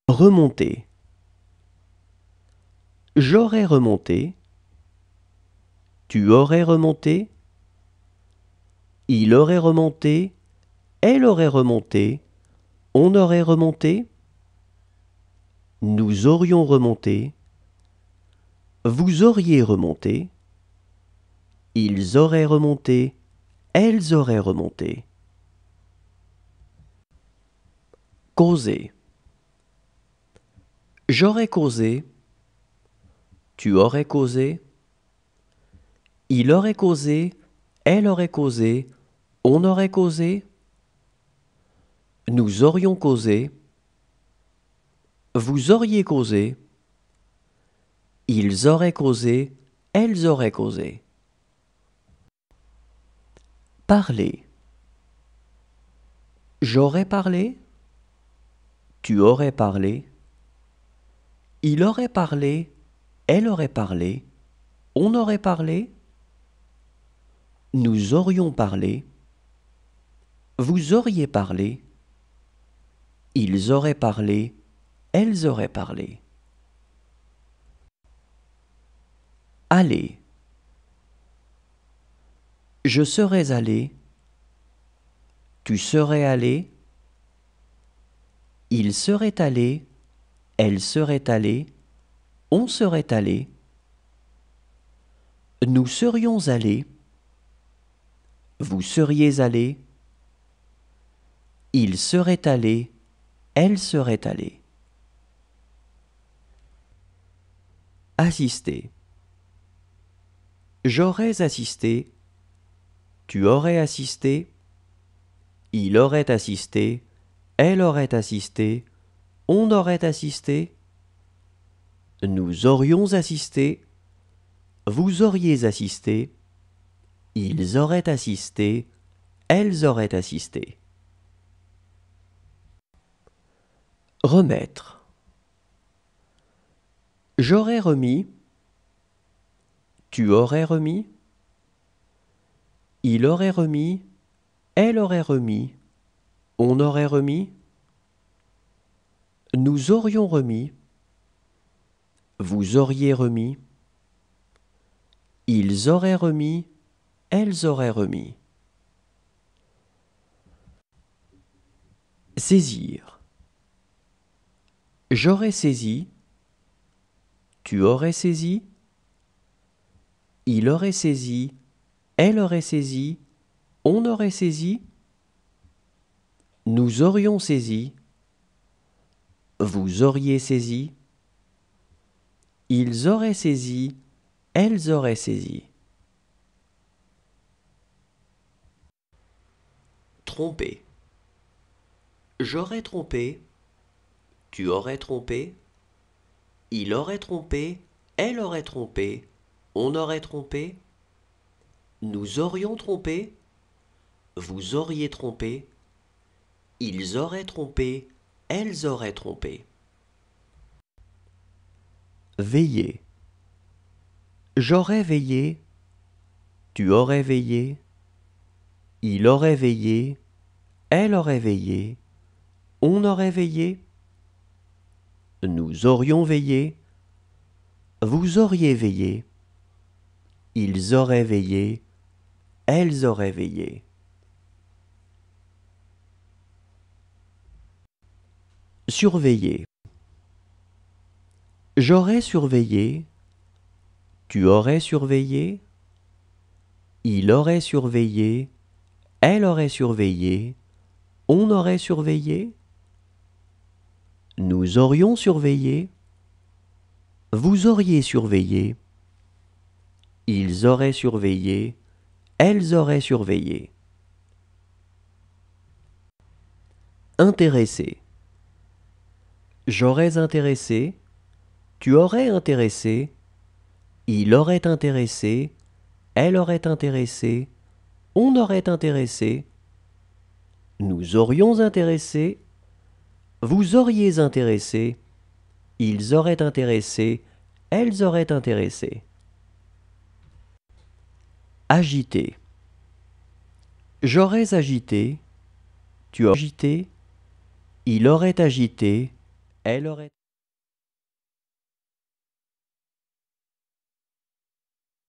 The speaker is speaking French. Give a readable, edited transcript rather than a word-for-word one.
Remonter. J'aurais remonté. Tu aurais remonté. Il aurait remonté. Elle aurait remonté. On aurait remonté. Nous aurions remonté. Vous auriez remonté. Ils auraient remonté. Elles auraient remonté. Causer. J'aurais causé. Tu aurais causé. Il aurait causé. Elle aurait causé. On aurait causé. Nous aurions causé. Vous auriez causé. Ils auraient causé. Elles auraient causé. Parler. J'aurais parlé. Tu aurais parlé. Il aurait parlé. Elle aurait parlé. On aurait parlé. Nous aurions parlé. Vous auriez parlé. Ils auraient parlé. Elles auraient parlé. Aller. Je serais allé. Tu serais allé. Il serait allé. Elle serait allée. On serait allé. Nous serions allés. Vous seriez allé. Il serait allé. Elle serait allée. Assister. J'aurais assisté. Tu aurais assisté. Il aurait assisté. Elle aurait assisté. On aurait assisté. Nous aurions assisté. Vous auriez assisté. Ils auraient assisté. Elles auraient assisté. Remettre. J'aurais remis. Tu aurais remis. Il aurait remis. Elle aurait remis. On aurait remis. Nous aurions remis. Vous auriez remis. Ils auraient remis. Elles auraient remis. Saisir. J'aurais saisi. Tu aurais saisi. Il aurait saisi. Elle aurait saisi. On aurait saisi. Nous aurions saisi. Vous auriez saisi. Ils auraient saisi. Elles auraient saisi. Tromper. J'aurais trompé. Tu aurais trompé. Il aurait trompé. Elle aurait trompé. On aurait trompé. Nous aurions trompé. Vous auriez trompé. Ils auraient trompé. Elles auraient trompé. Veiller. J'aurais veillé. Tu aurais veillé. Il aurait veillé. Elle aurait veillé. On aurait veillé. Nous aurions veillé. Vous auriez veillé. Ils auraient veillé. Elles auraient veillé. Surveiller. J'aurais surveillé. Tu aurais surveillé. Il aurait surveillé. Elle aurait surveillé. On aurait surveillé. Nous aurions surveillé. Vous auriez surveillé. Ils auraient surveillé. Elles auraient surveillé. Intéresser. J'aurais intéressé. Tu aurais intéressé. Il aurait intéressé. Elle aurait intéressé. On aurait intéressé. Nous aurions intéressé. Vous auriez intéressé. Ils auraient intéressé. Elles auraient intéressé. Agiter. J'aurais agité. Tu aurais agité. Il aurait agité. Elle aurait